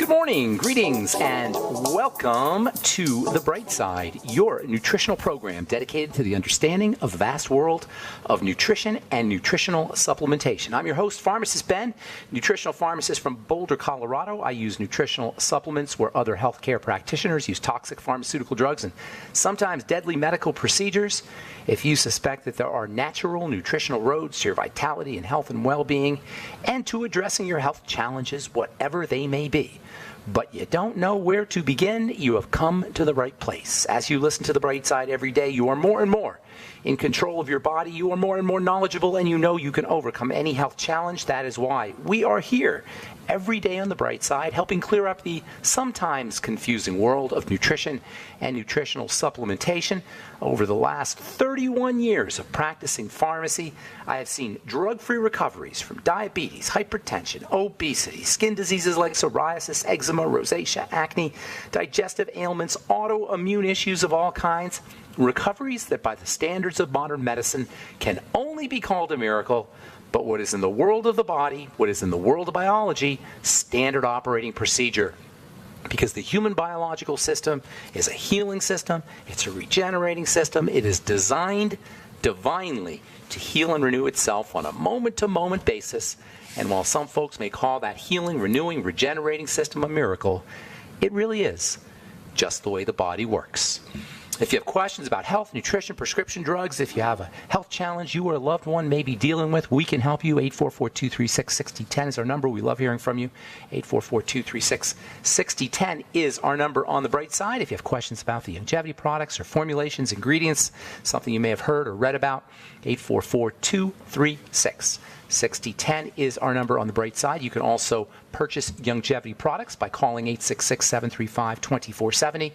Good morning, greetings, and welcome to The Bright Side, your nutritional program dedicated to the understanding of the vast world of nutrition and nutritional supplementation. I'm your host, Pharmacist Ben, nutritional pharmacist from Boulder, Colorado. I use nutritional supplements where other healthcare practitioners use toxic pharmaceutical drugs and sometimes deadly medical procedures. If you suspect that there are natural nutritional roads to your vitality and health and well-being and to addressing your health challenges, whatever they may be, but you don't know where to begin, you have come to the right place. As you listen to The Bright Side every day, you are more and more in control of your body. You are more and more knowledgeable, and you know you can overcome any health challenge. That is why we are here every day on The Bright Side, helping clear up the sometimes confusing world of nutrition and nutritional supplementation. Over the last 31 years of practicing pharmacy, I have seen drug-free recoveries from diabetes, hypertension, obesity, skin diseases like psoriasis, eczema, rosacea, acne, digestive ailments, autoimmune issues of all kinds. Recoveries that by the standards of modern medicine can only be called a miracle, but what is in the world of the body, what is in the world of biology, standard operating procedure. Because the human biological system is a healing system, it's a regenerating system, it is designed divinely to heal and renew itself on a moment-to-moment basis. And while some folks may call that healing, renewing, regenerating system a miracle, it really is just the way the body works. If you have questions about health, nutrition, prescription drugs, if you have a health challenge you or a loved one may be dealing with, we can help you. 844-236-6010 is our number. We love hearing from you. 844-236-6010 is our number on The Bright Side. If you have questions about the longevity products or formulations, ingredients, something you may have heard or read about, 844-236-6010 is our number on The Bright Side. You can also purchase longevity products by calling 866-735-2470.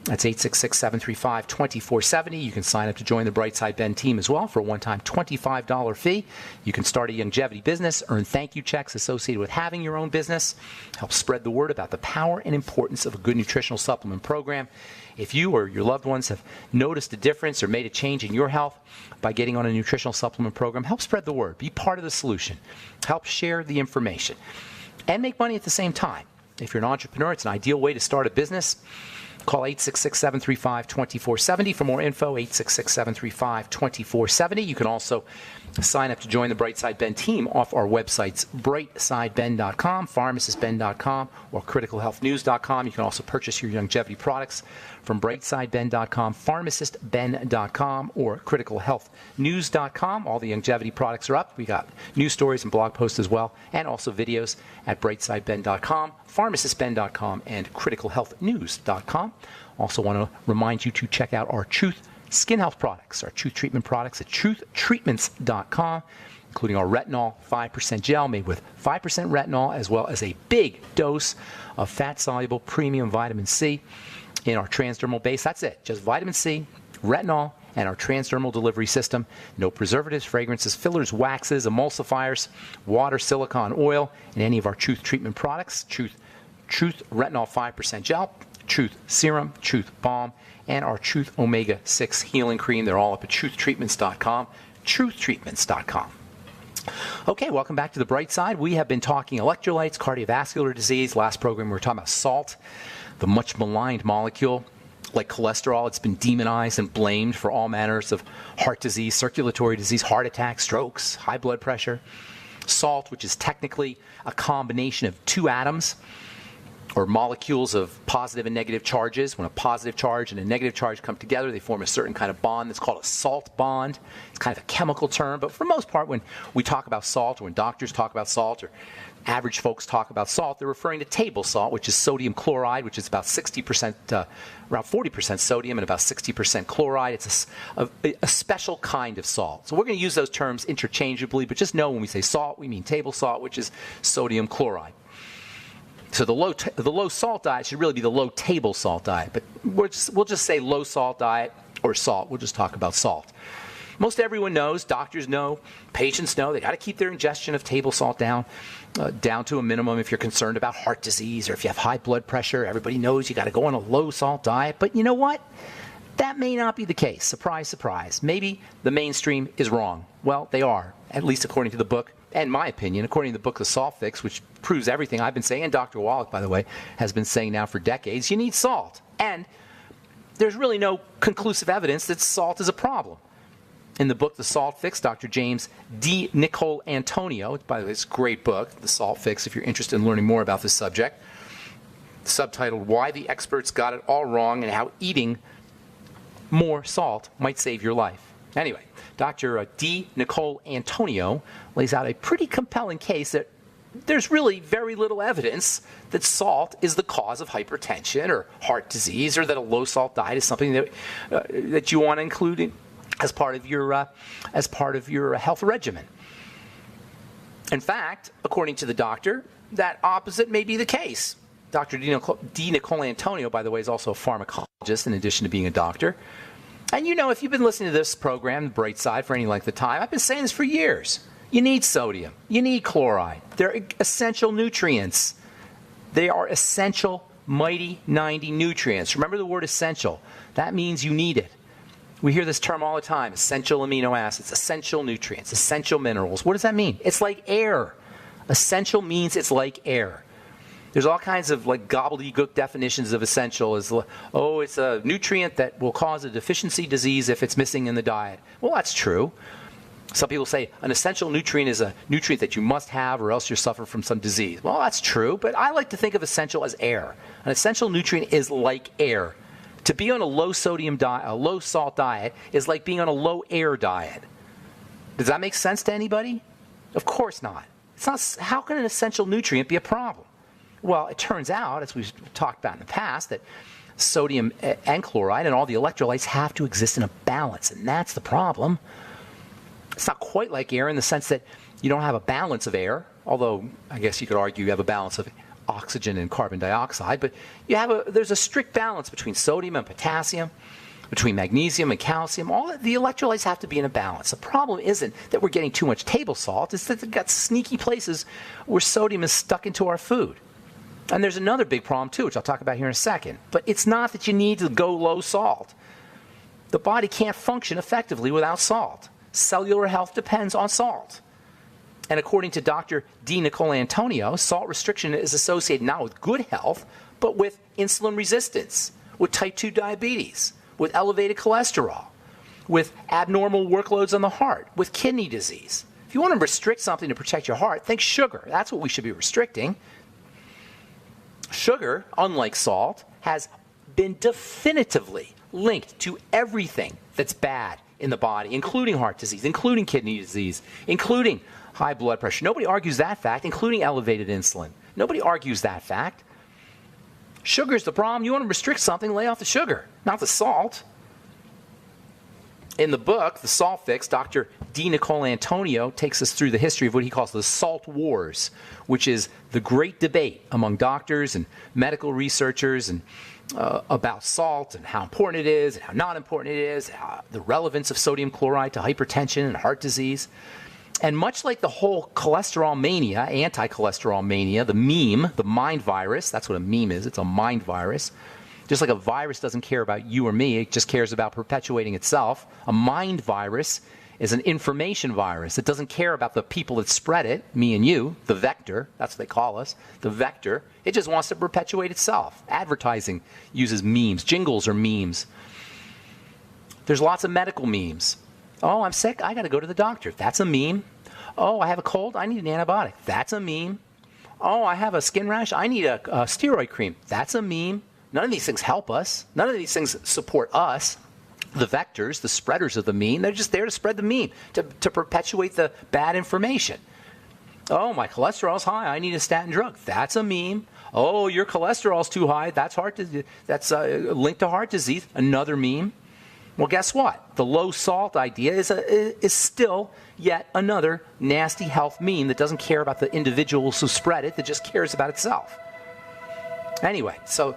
That's 866-735-2470. You can sign up to join the Brightside Ben team as well for a one-time $25 fee. You can start a longevity business, earn thank you checks associated with having your own business, help spread the word about the power and importance of a good nutritional supplement program. If you or your loved ones have noticed a difference or made a change in your health by getting on a nutritional supplement program, help spread the word. Be part of the solution. Help share the information. And make money at the same time. If you're an entrepreneur, it's an ideal way to start a business. Call 866-735-2470 for more info, 866-735-2470. You can also sign up to join the Brightside Ben team off our websites, brightsideben.com, pharmacistben.com, or criticalhealthnews.com. You can also purchase your longevity products from brightsideben.com, pharmacistben.com, or criticalhealthnews.com. All the longevity products are up. We got news stories and blog posts as well, and also videos at brightsideben.com, pharmacistben.com, and criticalhealthnews.com. Also want to remind you to check out our Truth Skin Health products, our Truth Treatment products at truthtreatments.com, including our retinol 5% gel made with 5% retinol, as well as a big dose of fat-soluble premium vitamin C in our transdermal base. That's it, just vitamin C, retinol, and our transdermal delivery system. No preservatives, fragrances, fillers, waxes, emulsifiers, water, silicone, oil, in any of our Truth Treatment products. Truth Retinol 5% gel, Truth Serum, Truth Balm, and our Truth Omega-6 Healing Cream. They're all up at truthtreatments.com, truthtreatments.com. Okay, welcome back to The Bright Side. We have been talking electrolytes, cardiovascular disease. Last program we were talking about salt, the much maligned molecule. Like cholesterol, it's been demonized and blamed for all manners of heart disease, circulatory disease, heart attacks, strokes, high blood pressure. Salt, which is technically a combination of two atoms, or molecules of positive and negative charges. When a positive charge and a negative charge come together, they form a certain kind of bond that's called a salt bond. It's kind of a chemical term, but for the most part, when we talk about salt, or when doctors talk about salt, or average folks talk about salt, they're referring to table salt, which is sodium chloride, which is about 60%, around 40% sodium and about 60% chloride. It's a special kind of salt. So we're going to use those terms interchangeably, but just know when we say salt, we mean table salt, which is sodium chloride. So the low salt diet should really be the low table salt diet, but we'll just say low salt diet or salt. We'll just talk about salt. Most everyone knows, doctors know, patients know, they got to keep their ingestion of table salt down to a minimum if you're concerned about heart disease or if you have high blood pressure. Everybody knows you got to go on a low salt diet, but you know what? That may not be the case. Surprise, surprise. Maybe the mainstream is wrong. Well, they are, at least according to the book and my opinion, according to the book The Salt Fix, which proves everything I've been saying, and Dr. Wallach, by the way, has been saying now for decades, you need salt. And there's really no conclusive evidence that salt is a problem. In the book The Salt Fix, Dr. James D. Nicole Antonio, by the way, it's a great book, The Salt Fix, if you're interested in learning more about this subject, subtitled Why the Experts Got It All Wrong and How Eating More Salt Might Save Your Life. Anyway, Dr. D. Nicole Antonio lays out a pretty compelling case that there's really very little evidence that salt is the cause of hypertension or heart disease, or that a low-salt diet is something that you want to include as part of your health regimen. In fact, according to the doctor, that opposite may be the case. Dr. D. Nicole Antonio, by the way, is also a pharmacologist in addition to being a doctor. And you know, if you've been listening to this program, The Bright Side, for any length of time, I've been saying this for years. You need sodium. You need chloride. They're essential nutrients. They are essential, mighty 90 nutrients. Remember the word essential. That means you need it. We hear this term all the time, essential amino acids, essential nutrients, essential minerals. What does that mean? It's like air. Essential means it's like air. There's all kinds of like gobbledygook definitions of essential. It's a nutrient that will cause a deficiency disease if it's missing in the diet. Well, that's true. Some people say an essential nutrient is a nutrient that you must have or else you'll suffer from some disease. Well, that's true, but I like to think of essential as air. An essential nutrient is like air. To be on a low-sodium diet, a low-salt diet, is like being on a low-air diet. Does that make sense to anybody? Of course not. It's not. How can an essential nutrient be a problem? Well, it turns out, as we've talked about in the past, that sodium and chloride and all the electrolytes have to exist in a balance, and that's the problem. It's not quite like air in the sense that you don't have a balance of air, although I guess you could argue you have a balance of oxygen and carbon dioxide, but there's a strict balance between sodium and potassium, between magnesium and calcium. All the electrolytes have to be in a balance. The problem isn't that we're getting too much table salt, it's that they've got sneaky places where sodium is stuck into our food. And there's another big problem too, which I'll talk about here in a second. But it's not that you need to go low salt. The body can't function effectively without salt. Cellular health depends on salt. And according to Dr. D. Nicole Antonio, salt restriction is associated not with good health, but with insulin resistance, with type 2 diabetes, with elevated cholesterol, with abnormal workloads on the heart, with kidney disease. If you want to restrict something to protect your heart, think sugar. That's what we should be restricting. Sugar, unlike salt, has been definitively linked to everything that's bad in the body, including heart disease, including kidney disease, including high blood pressure. Nobody argues that fact, including elevated insulin. Nobody argues that fact. Sugar's the problem. You want to restrict something, lay off the sugar, not the salt. In the book, The Salt Fix, Dr. D. Nicole Antonio takes us through the history of what he calls the salt wars, which is the great debate among doctors and medical researchers and about salt and how important it is and how not important it is, the relevance of sodium chloride to hypertension and heart disease. And much like the whole cholesterol mania, anti-cholesterol mania, the meme, the mind virus, that's what a meme is, it's a mind virus. Just like a virus doesn't care about you or me, it just cares about perpetuating itself. A mind virus is an information virus. It doesn't care about the people that spread it, me and you, the vector, that's what they call us, the vector. It just wants to perpetuate itself. Advertising uses memes. Jingles are memes. There's lots of medical memes. Oh, I'm sick, I got to go to the doctor. That's a meme. Oh, I have a cold, I need an antibiotic. That's a meme. Oh, I have a skin rash, I need a steroid cream. That's a meme. None of these things help us. None of these things support us. The vectors, the spreaders of the meme, they're just there to spread the meme, to perpetuate the bad information. Oh, my cholesterol's high, I need a statin drug. That's a meme. Oh, your cholesterol's too high, that's linked to heart disease. Another meme. Well, guess what? The low salt idea is still yet another nasty health meme that doesn't care about the individuals who spread it, that just cares about itself. Anyway, so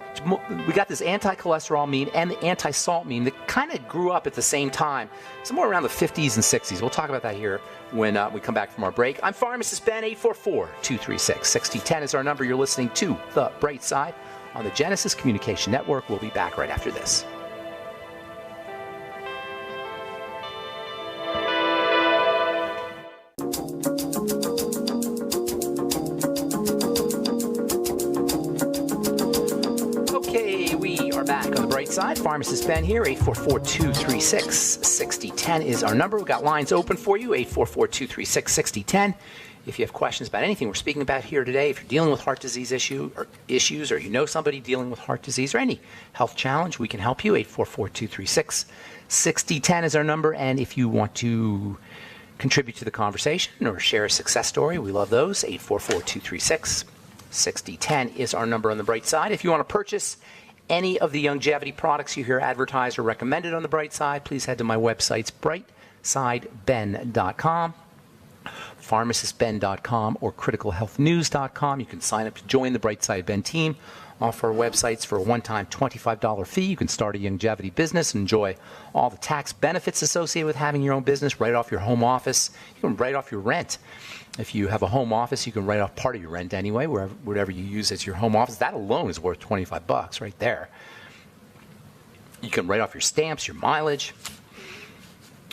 we got this anti-cholesterol meme and the anti-salt meme that kind of grew up at the same time, somewhere around the 50s and 60s. We'll talk about that here when we come back from our break. I'm Pharmacist Ben. 844-236-6010 is our number. You're listening to The Bright Side on the Genesis Communication Network. We'll be back right after this. bright side. Pharmacist Ben here. 844-236-6010 is our number. We've got lines open for you. 844-236-6010. If you have questions about anything we're speaking about here today, if you're dealing with heart disease issues, or you know somebody dealing with heart disease or any health challenge, we can help you. 844-236-6010 is our number. And if you want to contribute to the conversation or share a success story, we love those. 844-236-6010 is our number on the bright side. If you want to purchase any of the longevity products you hear advertised or recommended on the bright side, please head to my websites, brightsideben.com, pharmacistben.com, or criticalhealthnews.com. You can sign up to join the Bright Side Ben team off our websites for a one-time $25 fee. You can start a longevity business and enjoy all the tax benefits associated with having your own business right off your home office. You can write off your rent. If you have a home office, you can write off part of your rent anyway, whatever you use as your home office. That alone is worth $25 right there. You can write off your stamps, your mileage.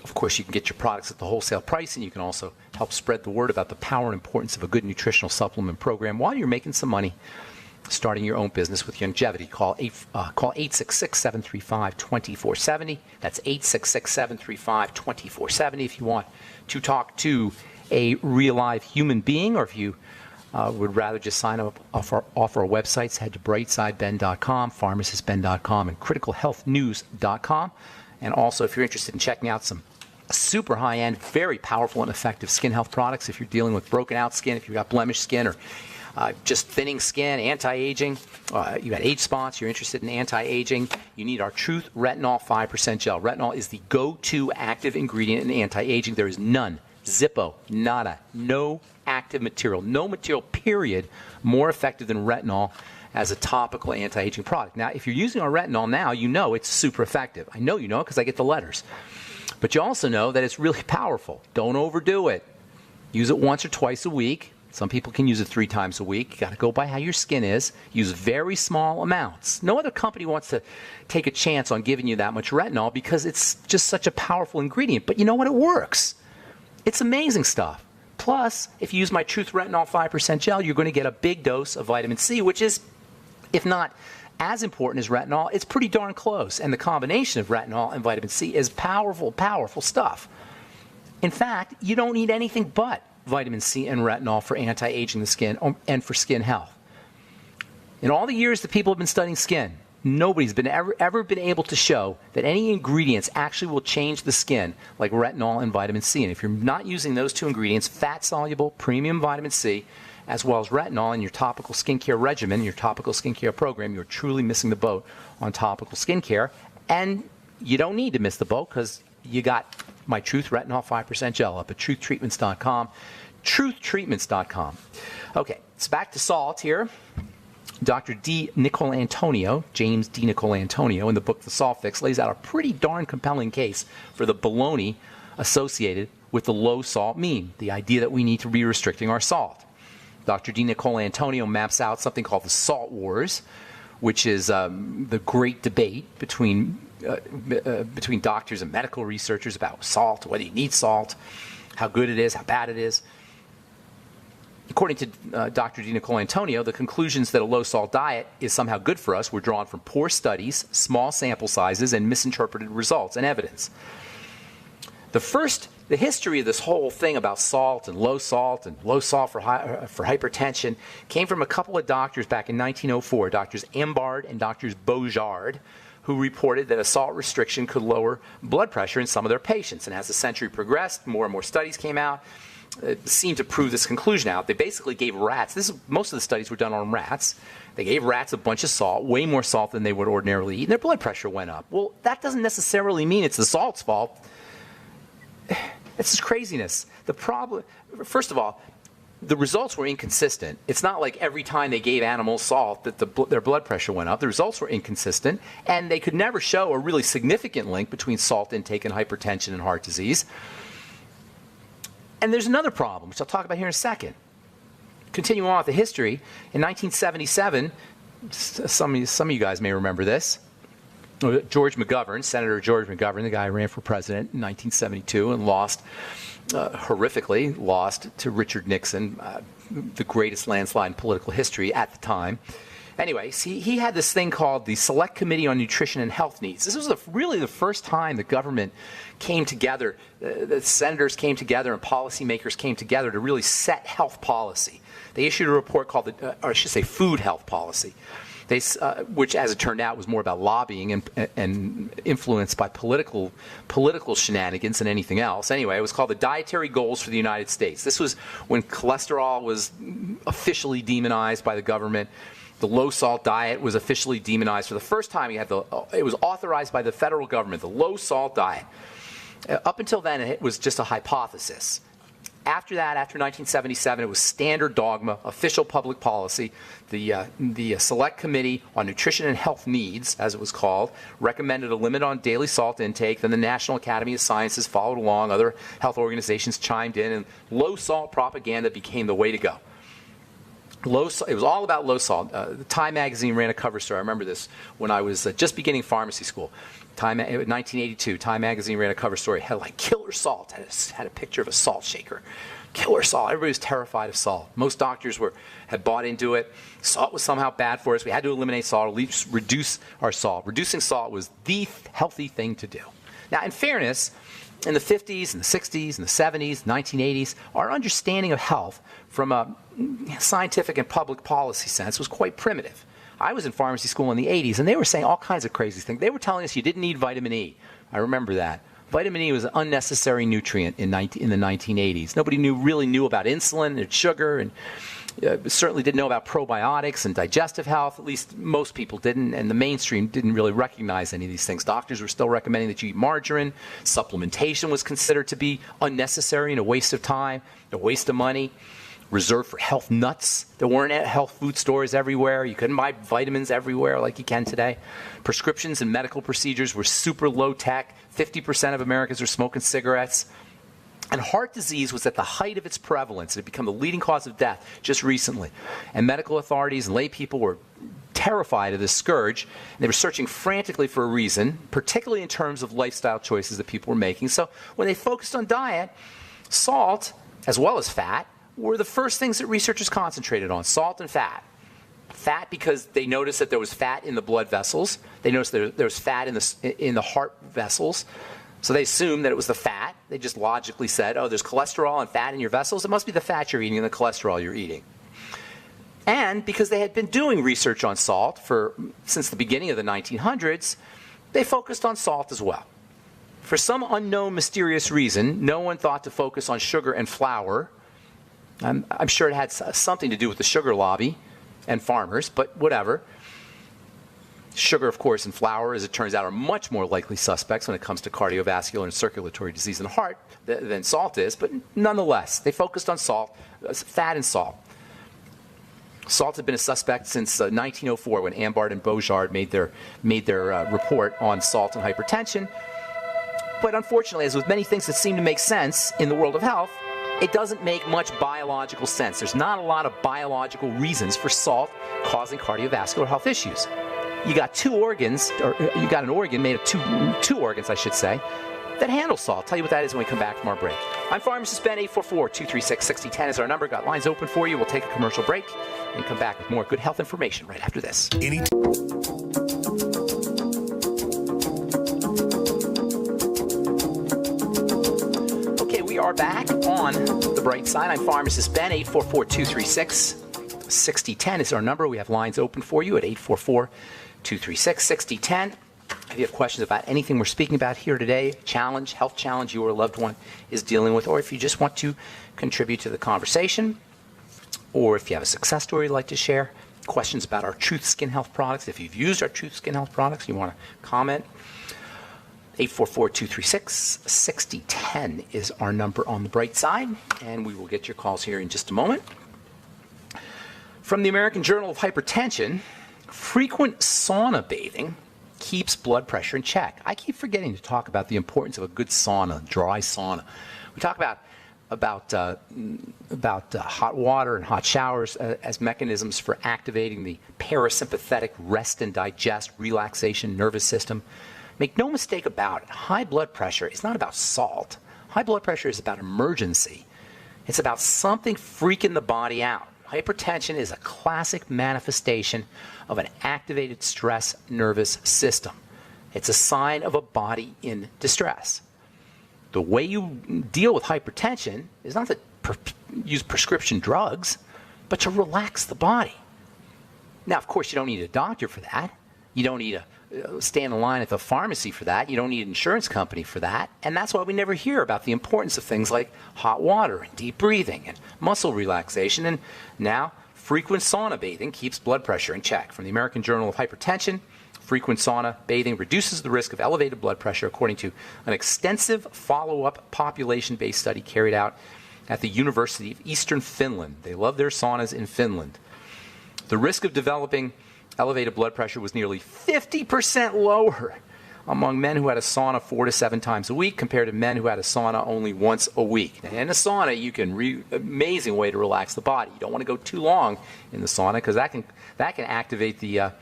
Of course, you can get your products at the wholesale price, and you can also help spread the word about the power and importance of a good nutritional supplement program while you're making some money starting your own business with longevity. Call 866-735-2470. That's 866-735-2470 if you want to talk to a real live human being, or if you would rather just sign up off our websites, head to brightsideben.com, pharmacistben.com, and criticalhealthnews.com. And also, if you're interested in checking out some super high-end, very powerful and effective skin health products, if you're dealing with broken out skin, if you've got blemished skin, or just thinning skin, anti-aging, you got age spots, you're interested in anti-aging, you need our Truth Retinol 5% Gel. Retinol is the go-to active ingredient in anti-aging. There is none, Zippo, nada, no active material, no material, period, more effective than retinol as a topical anti-aging product. Now, if you're using our retinol now, you know it's super effective. I know you know it because I get the letters. But you also know that it's really powerful. Don't overdo it. Use it once or twice a week. Some people can use it 3 times a week. You got to go by how your skin is. Use very small amounts. No other company wants to take a chance on giving you that much retinol because it's just such a powerful ingredient. But you know what? It works. It's amazing stuff. Plus, if you use my Truth Retinol 5% Gel, you're going to get a big dose of vitamin C, which is, if not as important as retinol, it's pretty darn close. And the combination of retinol and vitamin C is powerful, powerful stuff. In fact, you don't need anything but vitamin C and retinol for anti-aging the skin and for skin health. In all the years that people have been studying skin, nobody's been ever been able to show that any ingredients actually will change the skin like retinol and vitamin C. And if you're not using those 2 ingredients, fat-soluble premium vitamin C, as well as retinol in your topical skincare regimen, your topical skincare program, you're truly missing the boat on topical skincare. And you don't need to miss the boat because you got my Truth Retinol 5% Gel up at truthtreatments.com. Truthtreatments.com. Okay, it's back to salt here. Dr. D. Nicolantonio, James D. Nicolantonio, in the book The Salt Fix, lays out a pretty darn compelling case for the baloney associated with the low salt mean, the idea that we need to be restricting our salt. Dr. D. Nicolantonio maps out something called the Salt Wars, which is the great debate between doctors and medical researchers about salt, whether you need salt, how good it is, how bad it is. According to Dr. D. Nicolantonio, the conclusions that a low-salt diet is somehow good for us were drawn from poor studies, small sample sizes, and misinterpreted results and evidence. The history of this whole thing about salt and low salt for hypertension came from a couple of doctors back in 1904, Doctors Ambard and Doctors Beaujard, who reported that a salt restriction could lower blood pressure in some of their patients. And as the century progressed, more and more studies came out. It seemed to prove this conclusion out. They basically gave rats, most of the studies were done on rats. They gave rats a bunch of salt, way more salt than they would ordinarily eat, and their blood pressure went up. Well, that doesn't necessarily mean it's the salt's fault. It's just craziness. The problem, first of all, the results were inconsistent. It's not like every time they gave animals salt that their blood pressure went up. The results were inconsistent, and they could never show a really significant link between salt intake and hypertension and heart disease. And there's another problem, which I'll talk about here in a second. Continuing on with the history, in 1977, some of you guys may remember this, George McGovern, Senator George McGovern, the guy who ran for president in 1972 and horrifically lost to Richard Nixon, the greatest landslide in political history at the time. Anyway, see, he had this thing called the Select Committee on Nutrition and Health Needs. This was really the first time the government came together, the senators came together and policymakers came together to really set health policy. They issued a report called, or I should say, Food Health Policy, which, as it turned out, was more about lobbying and influenced by political shenanigans than anything else. Anyway, it was called the Dietary Goals for the United States. This was when cholesterol was officially demonized by the government. The low-salt diet was officially demonized. For the first time, it was authorized by the federal government, the low-salt diet. Up until then, it was just a hypothesis. After that, after 1977, it was standard dogma, official public policy. The Select Committee on Nutrition and Health Needs, as it was called, recommended a limit on daily salt intake. Then the National Academy of Sciences followed along. Other health organizations chimed in, and low-salt propaganda became the way to go. It was all about low salt. The Time magazine ran a cover story. I remember this when I was just beginning pharmacy school. In 1982, Time magazine ran a cover story. It had like killer salt. Had a picture of a salt shaker. Killer salt. Everybody was terrified of salt. Most doctors had bought into it. Salt was somehow bad for us. We had to eliminate salt, or at least reduce our salt. Reducing salt was the healthy thing to do. Now, in fairness, in the 50s and the 60s and the 70s, 1980s, our understanding of health from a scientific and public policy sense was quite primitive. I was in pharmacy school in the 80s, and they were saying all kinds of crazy things. They were telling us you didn't need vitamin E. I remember that. Vitamin E was an unnecessary nutrient in the 1980s. Nobody really knew about insulin and sugar, and certainly didn't know about probiotics and digestive health. At least most people didn't, and the mainstream didn't really recognize any of these things. Doctors were still recommending that you eat margarine. Supplementation was considered to be unnecessary and a waste of time, a waste of money. Reserved for health nuts. There weren't health food stores everywhere. You couldn't buy vitamins everywhere like you can today. Prescriptions and medical procedures were super low tech. 50% of Americans were smoking cigarettes. And heart disease was at the height of its prevalence. It had become the leading cause of death just recently. And medical authorities and lay people were terrified of this scourge. And they were searching frantically for a reason, particularly in terms of lifestyle choices that people were making. So when they focused on diet, salt, as well as fat, were the first things that researchers concentrated on, salt and fat. Fat because they noticed that there was fat in the blood vessels. They noticed there was fat in the heart vessels. So they assumed that it was the fat. They just logically said, oh, there's cholesterol and fat in your vessels. It must be the fat you're eating and the cholesterol you're eating. And because they had been doing research on salt since the beginning of the 1900s, they focused on salt as well. For some unknown, mysterious reason, no one thought to focus on sugar and flour. I'm sure it had something to do with the sugar lobby and farmers, but whatever. Sugar, of course, and flour, as it turns out, are much more likely suspects when it comes to cardiovascular and circulatory disease in the heart than salt is. But nonetheless, they focused on salt, fat and salt. Salt had been a suspect since 1904 when Ambart and Beaujard made their report on salt and hypertension. But unfortunately, as with many things that seem to make sense in the world of health, it doesn't make much biological sense. There's not a lot of biological reasons for salt causing cardiovascular health issues. You got two organs, or you got an organ made of two organs, I should say, that handle salt. I'll tell you what that is when we come back from our break. I'm Pharmacist Ben. 844-236-6010 is our number. Got lines open for you. We'll take a commercial break and come back with more good health information right after this. We are back on the bright side. I'm Pharmacist Ben. 844-236-6010 is our number. We have lines open for you at 844-236-6010. If you have questions about anything we're speaking about here today, health challenge you or a loved one is dealing with, or if you just want to contribute to the conversation, or if you have a success story you'd like to share, questions about our Truth Skin Health products, if you've used our Truth Skin Health products, you want to comment, 844-236-6010 is our number on the bright side, and we will get your calls here in just a moment. From the American Journal of Hypertension, frequent sauna bathing keeps blood pressure in check. I keep forgetting to talk about the importance of a good sauna, dry sauna. We talk about hot water and hot showers as mechanisms for activating the parasympathetic rest and digest, relaxation nervous system. Make no mistake about it, high blood pressure is not about salt. High blood pressure is about emergency. It's about something freaking the body out. Hypertension is a classic manifestation of an activated stress nervous system. It's a sign of a body in distress. The way you deal with hypertension is not to use prescription drugs, but to relax the body. Now, of course, you don't need a doctor for that. You don't need to stand in line at the pharmacy for that. You don't need an insurance company for that. And that's why we never hear about the importance of things like hot water and deep breathing and muscle relaxation. And now, frequent sauna bathing keeps blood pressure in check. From the American Journal of Hypertension, frequent sauna bathing reduces the risk of elevated blood pressure, according to an extensive follow-up population-based study carried out at the University of Eastern Finland. They love their saunas in Finland. The risk of developing elevated blood pressure was nearly 50% lower among men who had a sauna 4 to 7 times a week compared to men who had a sauna only once a week. And in a sauna, you can amazing way to relax the body. You don't want to go too long in the sauna because that can activate the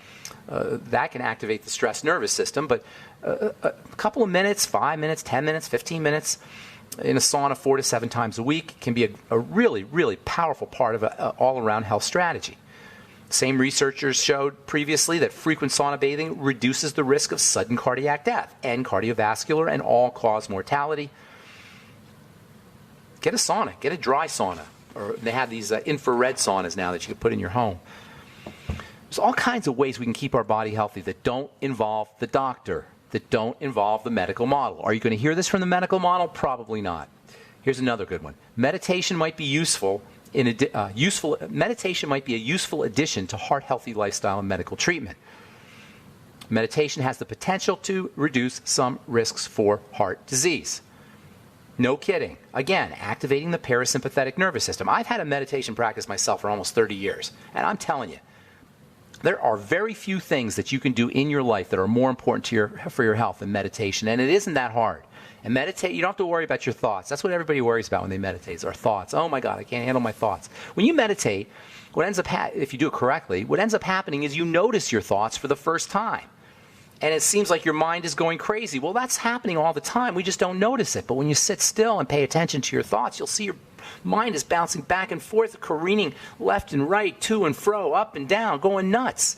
stress nervous system. But a couple of minutes, 5 minutes, 10 minutes, 15 minutes in a sauna 4 to 7 times a week can be a really, really powerful part of an all-around health strategy. Same researchers showed previously that frequent sauna bathing reduces the risk of sudden cardiac death and cardiovascular and all-cause mortality. Get a sauna. Get a dry sauna. Or they have these infrared saunas now that you can put in your home. There's all kinds of ways we can keep our body healthy that don't involve the doctor, that don't involve the medical model. Are you going to hear this from the medical model? Probably not. Here's another good one. Meditation might be useful. Meditation might be a useful addition to heart-healthy lifestyle and medical treatment. Meditation has the potential to reduce some risks for heart disease. No kidding. Again, activating the parasympathetic nervous system. I've had a meditation practice myself for almost 30 years, and I'm telling you, there are very few things that you can do in your life that are more important for your health than meditation, and it isn't that hard. And meditate, you don't have to worry about your thoughts. That's what everybody worries about when they meditate, is our thoughts. Oh my God, I can't handle my thoughts. When you meditate, what ends up if you do it correctly, what ends up happening is you notice your thoughts for the first time. And it seems like your mind is going crazy. Well, that's happening all the time. We just don't notice it. But when you sit still and pay attention to your thoughts, you'll see your mind is bouncing back and forth, careening left and right, to and fro, up and down, going nuts.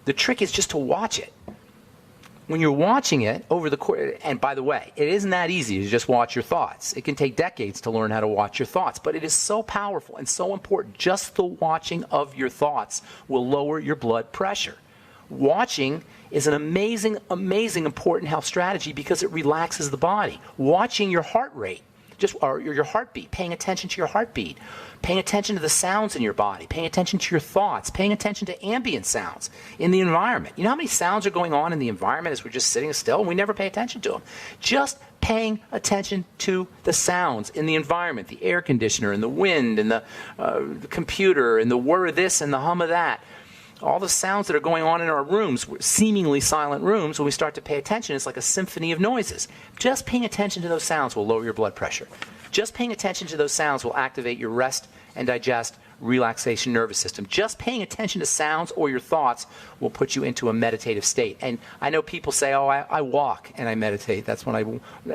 The trick is just to watch it. When you're watching it over the course, and by the way, it isn't that easy to just watch your thoughts. It can take decades to learn how to watch your thoughts, but it is so powerful and so important. Just the watching of your thoughts will lower your blood pressure. Watching is an amazing, amazing important health strategy because it relaxes the body. Watching your heart rate, or your heartbeat, paying attention to your heartbeat, paying attention to the sounds in your body, paying attention to your thoughts, paying attention to ambient sounds in the environment. You know how many sounds are going on in the environment as we're just sitting still and we never pay attention to them? Just paying attention to the sounds in the environment, the air conditioner and the wind and the computer and the whir of this and the hum of that. All the sounds that are going on in our rooms, seemingly silent rooms, when we start to pay attention, it's like a symphony of noises. Just paying attention to those sounds will lower your blood pressure. Just paying attention to those sounds will activate your rest and digest relaxation nervous system. Just paying attention to sounds or your thoughts will put you into a meditative state. And I know people say, oh, I walk and I meditate. That's when I...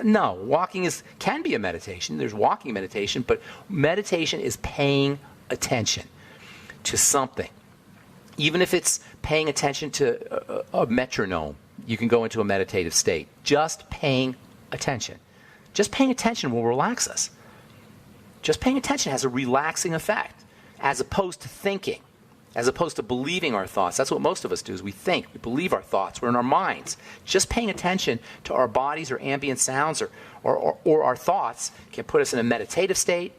No, walking can be a meditation. There's walking meditation, but meditation is paying attention to something. Even if it's paying attention to a metronome, you can go into a meditative state. Just paying attention. Just paying attention will relax us. Just paying attention has a relaxing effect, as opposed to thinking, as opposed to believing our thoughts. That's what most of us do, is we think, we believe our thoughts, we're in our minds. Just paying attention to our bodies or ambient sounds or our thoughts can put us in a meditative state,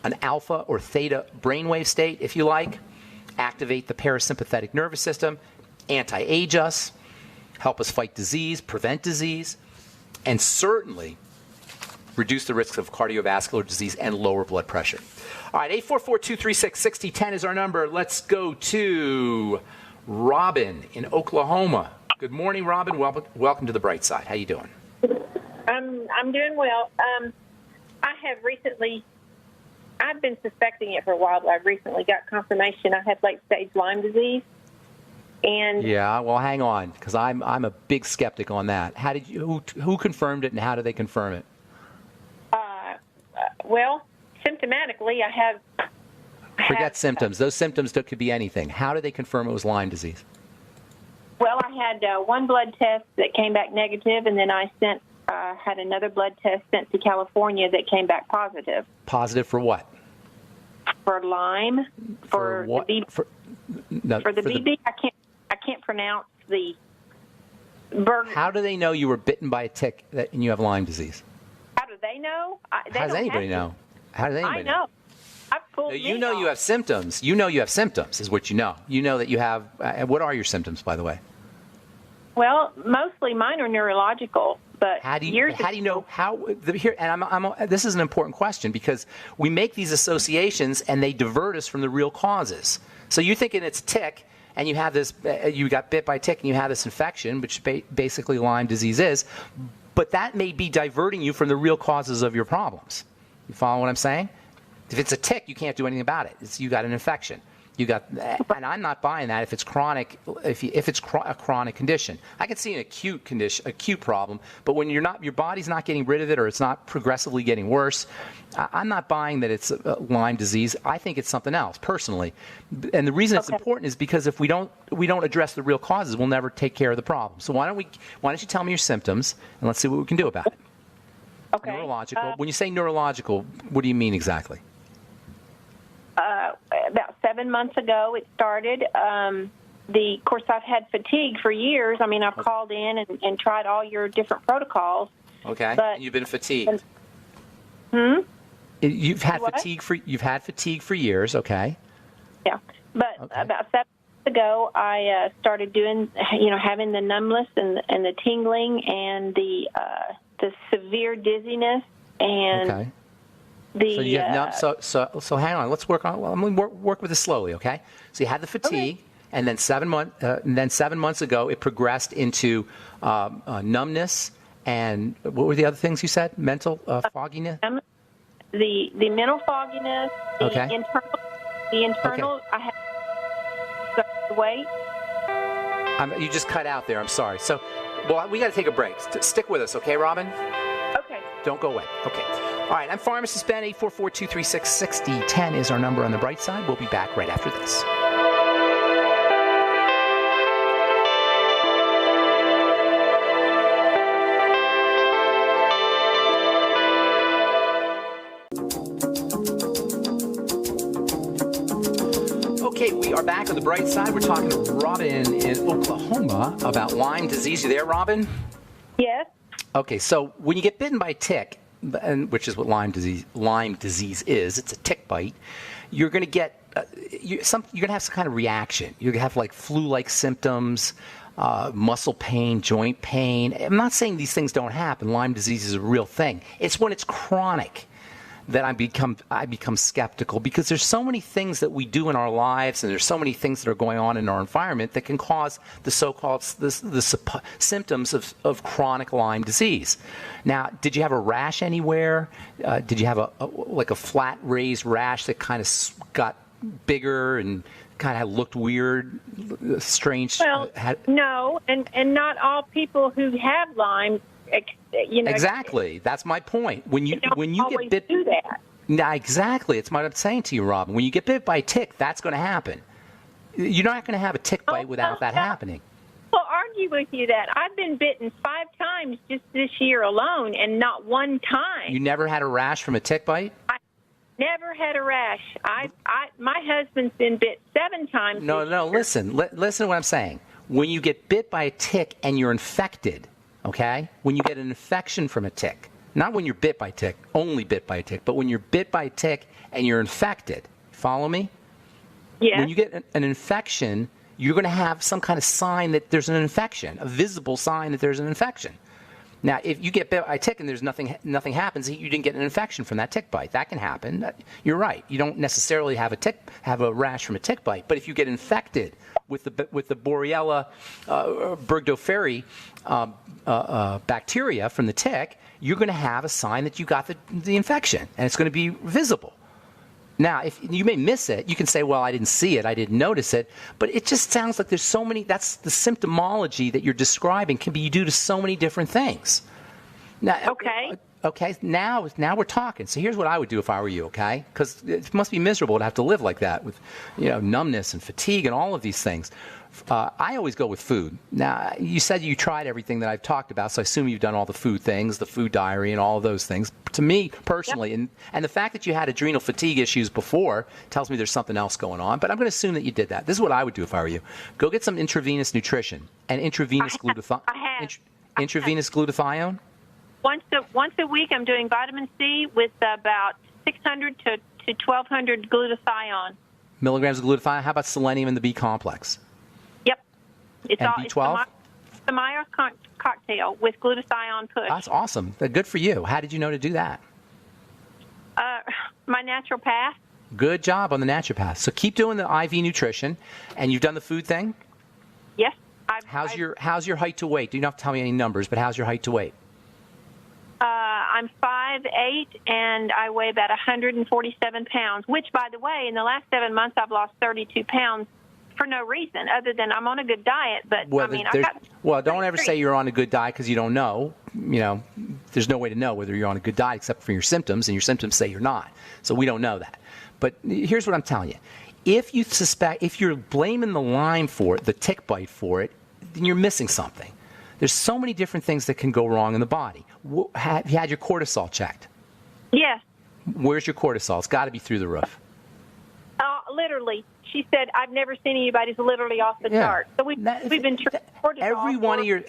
an alpha or theta brainwave state, if you like. Activate the parasympathetic nervous system, anti-age us, help us fight disease, prevent disease, and certainly reduce the risks of cardiovascular disease and lower blood pressure. All right, 844-236-6010 is our number. Let's go to Robin in Oklahoma. Good morning, Robin. Welcome to the Bright Side. How you doing? I'm doing well. I have recently... I've been suspecting it for a while, but I recently got confirmation I had late-stage Lyme disease. And yeah, well, hang on, because I'm a big skeptic on that. How did you? Who confirmed it, and how did they confirm it? Well, symptomatically, I Forget symptoms. Those symptoms could be anything. How did they confirm it was Lyme disease? Well, I had one blood test that came back negative, and then I had another blood test sent to California that came back positive. Positive for what? For Lyme. For what? The BB. For the BB, I can't pronounce the bird. How do they know you were bitten by a tick and you have Lyme disease? How do they know? How does anybody know? How does anybody know? I know. I've pulled You know you have symptoms. You know you have symptoms is what you know. You know that you have. What are your symptoms, by the way? Well, mostly mine are neurological, but how do you know here? And this is an important question because we make these associations and they divert us from the real causes. So you're thinking it's a tick, and you have this. You got bit by a tick, and you have this infection, which basically Lyme disease is. But that may be diverting you from the real causes of your problems. You follow what I'm saying? If it's a tick, you can't do anything about it. You got an infection. And I'm not buying that if it's chronic. If it's a chronic condition, I can see an acute problem. But when your body's not getting rid of it, or it's not progressively getting worse, I'm not buying that it's Lyme disease. I think it's something else personally. And the reason it's important is because if we don't address the real causes, we'll never take care of the problem. So why don't you tell me your symptoms and let's see what we can do about it. Okay. Neurological. When you say neurological, what do you mean exactly? About 7 months ago, it started. Of course, I've had fatigue for years. I mean, I've called in and tried all your different protocols. Okay. But, and you've been fatigued. You've had fatigue for years. Okay. Yeah, but about 7 months ago, I started doing, having the numbness and the tingling and the severe dizziness and. Okay. So you have so hang on. Let's work on. Well, I'm going to work with this slowly, okay? So you had the fatigue, and then 7 months ago it progressed into numbness, and what were the other things you said? Mental fogginess. The mental fogginess. The internal. Okay. I have weight. You just cut out there. I'm sorry. So, we got to take a break. Stick with us, okay, Robin? Okay. Don't go away. Okay. All right, I'm Pharmacist Ben. 844-236-6010 is our number on the bright side. We'll be back right after this. Okay, we are back on the bright side. We're talking to Robin in Oklahoma about Lyme disease. You there, Robin? Yes. Okay, so when you get bitten by a tick, which is what Lyme disease is. It's a tick bite. You're going to get you're going to have some kind of reaction. You're going to have like flu-like symptoms, muscle pain, joint pain. I'm not saying these things don't happen. Lyme disease is a real thing. It's when it's chronic that I become skeptical because there's so many things that we do in our lives and there's so many things that are going on in our environment that can cause the so-called the symptoms of chronic Lyme disease. Now, did you have a rash anywhere? Did you have a flat raised rash that kind of got bigger and kind of looked weird, strange? Well, no, and not all people who have Lyme. Exactly. That's my point. When you get bit, do that. Now, exactly. It's what I'm saying to you, Robin. When you get bit by a tick, that's going to happen. You're not going to have a tick bite without that happening. I'll argue with you that I've been bitten 5 times just this year alone, and not one time. You never had a rash from a tick bite? I never had a rash. My husband's been bit 7 times. No. Listen to what I'm saying. When you get bit by a tick and you're infected. Okay? When you get an infection from a tick, not when you're bit by a tick, only bit by a tick, but when you're bit by a tick and you're infected. Follow me? Yeah. When you get an infection, you're going to have some kind of sign that there's an infection, a visible sign that there's an infection. Now, if you get bit by a tick and there's nothing happens, you didn't get an infection from that tick bite. That can happen. You're right. You don't necessarily have a rash from a tick bite, but if you get infected with the Borrelia burgdorferi bacteria from the tick, you're going to have a sign that you got the infection, and it's going to be visible. Now, if you may miss it, you can say, well, I didn't see it, I didn't notice it, but it just sounds like there's so many, that's the symptomology that you're describing can be due to so many different things. Now, okay. Okay, now we're talking. So here's what I would do if I were you, okay? Because it must be miserable to have to live like that with, numbness and fatigue and all of these things. I always go with food. Now, you said you tried everything that I've talked about, so I assume you've done all the food things, the food diary and all of those things. To me, personally, Yep. and the fact that you had adrenal fatigue issues before tells me there's something else going on, but I'm going to assume that you did that. This is what I would do if I were you. Go get some intravenous nutrition and intravenous glutathione. Intravenous glutathione? Once a week, I'm doing vitamin C with about 600 to 1,200 glutathione. Milligrams of glutathione. How about selenium and the B complex? Yep. It's And B12? It's the Meyer cocktail with glutathione push. That's awesome. Good for you. How did you know to do that? My naturopath. Good job on the naturopath. So keep doing the IV nutrition, and you've done the food thing? Yes. How's your height to weight? You don't have to tell me any numbers, but how's your height to weight? I'm 5'8", and I weigh about 147 pounds, which, by the way, in the last 7 months, I've lost 32 pounds for no reason other than I'm on a good diet. But, don't ever say you're on a good diet because you don't know. There's no way to know whether you're on a good diet except for your symptoms, and your symptoms say you're not. So we don't know that. But here's what I'm telling you. If you're blaming the Lyme for it, the tick bite for it, then you're missing something. There's so many different things that can go wrong in the body. Have you had your cortisol checked? Yes. Where's your cortisol? It's got to be through the roof. Literally. She said, I've never seen anybody's literally off the chart. So we've been treating cortisol. Every one of your...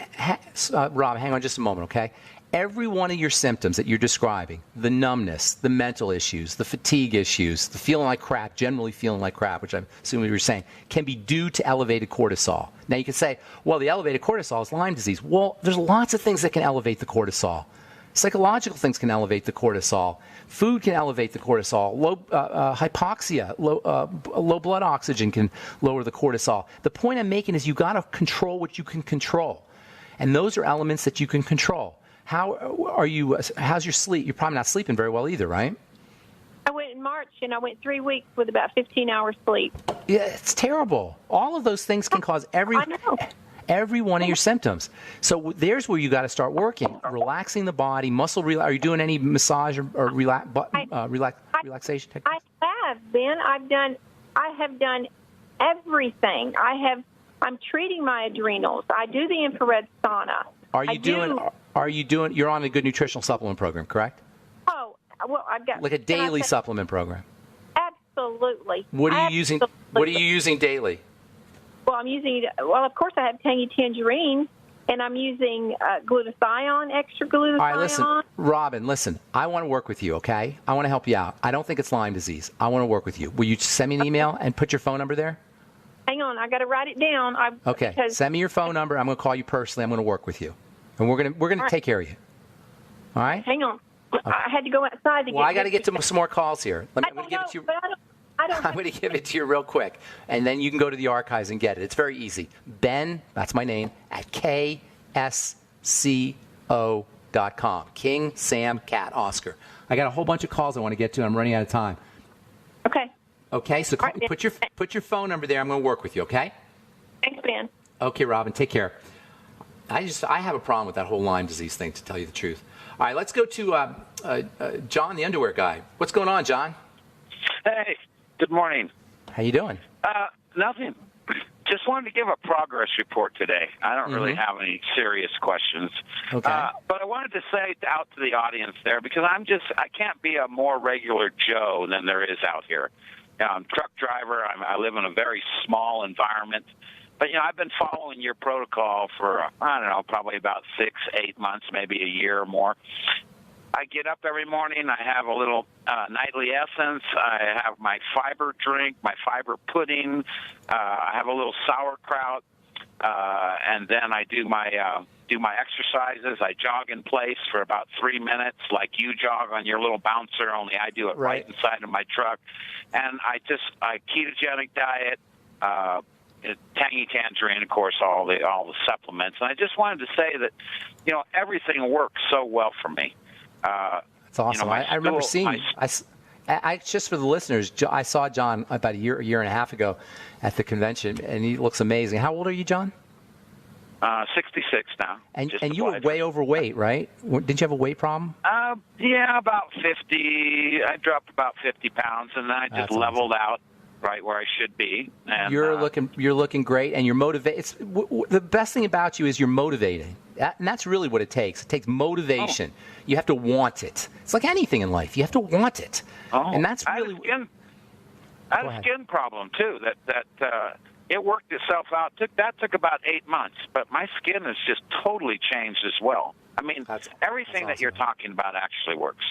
Rob, hang on just a moment, okay? Every one of your symptoms that you're describing, the numbness, the mental issues, the fatigue issues, the feeling like crap, generally feeling like crap, which I'm assuming you were saying, can be due to elevated cortisol. Now, you can say, well, the elevated cortisol is Lyme disease. Well, there's lots of things that can elevate the cortisol. Psychological things can elevate the cortisol. Food can elevate the cortisol. Hypoxia, low blood oxygen can lower the cortisol. The point I'm making is you got to control what you can control. And those are elements that you can control. How's your sleep? You're probably not sleeping very well either, right? I went in March, and I went 3 weeks with about 15 hours sleep. Yeah, it's terrible. All of those things can cause every one of your symptoms. So there's where you got to start working, relaxing the body, Are you doing any massage or relaxation techniques? I have been. I have done everything. I'm treating my adrenals. I do the infrared sauna. You're on a good nutritional supplement program, correct? Oh, well, I've got like a daily supplement program. Absolutely. What are you using daily? Well, of course I have tangy tangerine, and I'm using glutathione, extra glutathione. All right, listen, Robin, I want to work with you, okay? I want to help you out. I don't think it's Lyme disease. I want to work with you. Will you send me an email and put your phone number there? Hang on, I got to write it down. Okay, send me your phone number. I'm going to call you personally. I'm going to work with you, and we're going to take care of you. All right? Hang on. Okay. I had to go outside to Well, I got to get to some more calls here. I'm going to give it to you. I'm going to give it to you real quick, and then you can go to the archives and get it. It's very easy. Ben, that's my name, at ksco.com. King, Sam, Cat, Oscar. I got a whole bunch of calls I want to get to, and I'm running out of time. Okay. Okay, so put your phone number there. I'm going to work with you, okay? Thanks, Ben. Okay, Robin, take care. I have a problem with that whole Lyme disease thing, to tell you the truth. All right, let's go to John, the underwear guy. What's going on, John? Hey. Good morning. How you doing? Nothing. Just wanted to give a progress report today. I don't really have any serious questions. Okay. But I wanted to say out to the audience there, because I can't be a more regular Joe than there is out here. I'm a truck driver. I live in a very small environment. But, I've been following your protocol for, I don't know, probably about 6, 8 months, maybe a year or more. I get up every morning. I have a little nightly essence. I have my fiber drink, my fiber pudding. I have a little sauerkraut, and then I do my exercises. I jog in place for about 3 minutes, like you jog on your little bouncer. Only I do it right inside of my truck. And I ketogenic diet. Tangy tangerine, of course, all the supplements. And I just wanted to say that, everything works so well for me. That's awesome. I remember seeing you. I just for the listeners, I saw John about a year and a half ago at the convention, and he looks amazing. How old are you, John? 66 now. And you were way overweight, right? Did you have a weight problem? Yeah, about 50. I dropped about 50 pounds, and then I just leveled out right where I should be. And you're looking great, and you're motivated. The best thing about you is you're motivated, and that's really what it takes. It takes motivation. You have to want it. It's like anything in life. You have to want it, and that's really. I had a skin problem too. That it worked itself out. That took about 8 months, but my skin has just totally changed as well. I mean, everything that you're talking about actually works.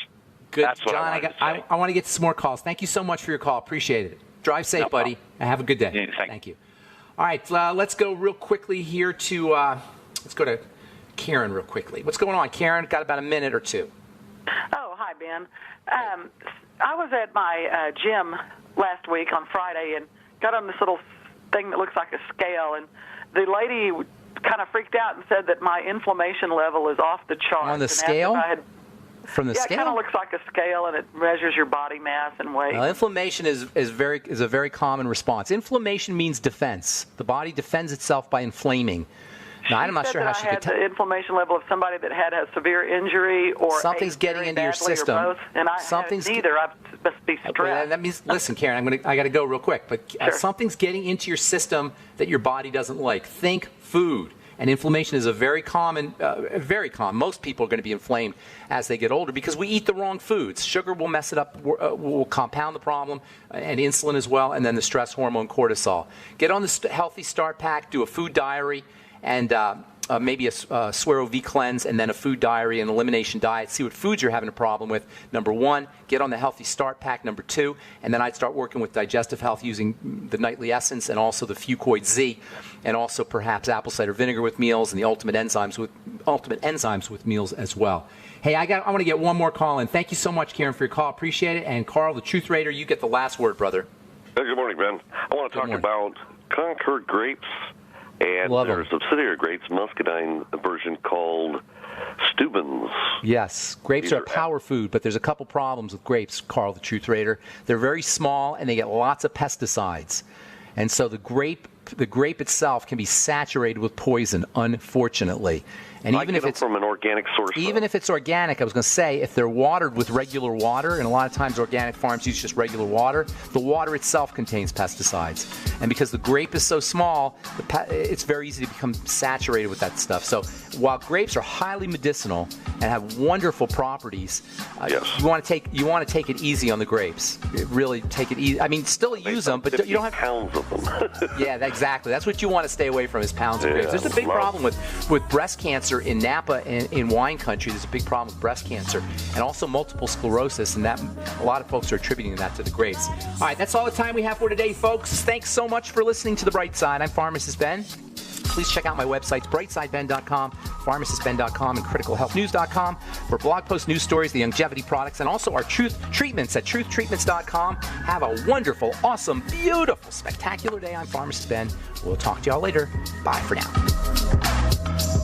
Good, that's what John. I want to get some more calls. Thank you so much for your call. Appreciate it. Drive safe, buddy, and have a good day. Yeah, thank you. All right, let's go real quickly here to let's go to Karen real quickly. What's going on, Karen? Got about a minute or two. Oh, hi, Ben. I was at my gym last week on Friday and got on this little thing that looks like a scale, and the lady kind of freaked out and said that my inflammation level is off the chart. On the scale? From the scale? Yeah, it kind of looks like a scale, and it measures your body mass and weight. Well, inflammation is a very common response. Inflammation means defense. The body defends itself by inflaming. Now, I'm not sure how she could tell. The inflammation level of somebody that had a severe injury or something's getting into your system. Or both, and I have neither. I must be stressed. Well, that means, listen, Karen, I got to go real quick. But something's getting into your system that your body doesn't like. Think food. And inflammation is a very common. Most people are going to be inflamed as they get older because we eat the wrong foods. Sugar will mess it up, will compound the problem, and insulin as well, and then the stress hormone cortisol. Get on the Healthy Start Pack, do a food diary, and maybe a Suero V cleanse, and then a food diary and elimination diet. See what foods you're having a problem with. Number 1, get on the Healthy Start Pack. Number 2, and then I'd start working with digestive health using the Nightly Essence and also the Fuchs Z, and also perhaps apple cider vinegar with meals and the Ultimate Enzymes with meals as well. Hey, I want to get one more call in. Thank you so much, Karen, for your call. Appreciate it. And Carl, the Truth Raider, you get the last word, brother. Hey, good morning, Ben. I want to talk about Concord grapes. And there's a subsidiary grapes, muscadine version called Steubens. Yes, grapes are a power food, but there's a couple problems with grapes, Carl, the Truth Raider. They're very small, and they get lots of pesticides. And so the grape itself can be saturated with poison, unfortunately. And even if it's from an organic source. Even if it's organic, I was going to say, if they're watered with regular water, and a lot of times organic farms use just regular water, the water itself contains pesticides. And because the grape is so small, it's very easy to become saturated with that stuff. So while grapes are highly medicinal and have wonderful properties, you want to take it easy on the grapes. Really take it easy. I mean, still use them, but you don't have pounds of them. Yeah, exactly. That's what you want to stay away from is pounds of grapes. There's a big problem with breast cancer in Napa and in wine country. There's a big problem with breast cancer and also multiple sclerosis, and that a lot of folks are attributing that to the grapes. All right, that's all the time we have for today, folks. Thanks so much for listening to The Bright Side. I'm Pharmacist Ben. Please check out my websites, brightsideben.com, pharmacistben.com, and criticalhealthnews.com for blog posts, news stories, the longevity products, and also our truth treatments at truthtreatments.com. Have a wonderful, awesome, beautiful, spectacular day. I'm Pharmacist Ben. We'll talk to y'all later. Bye for now.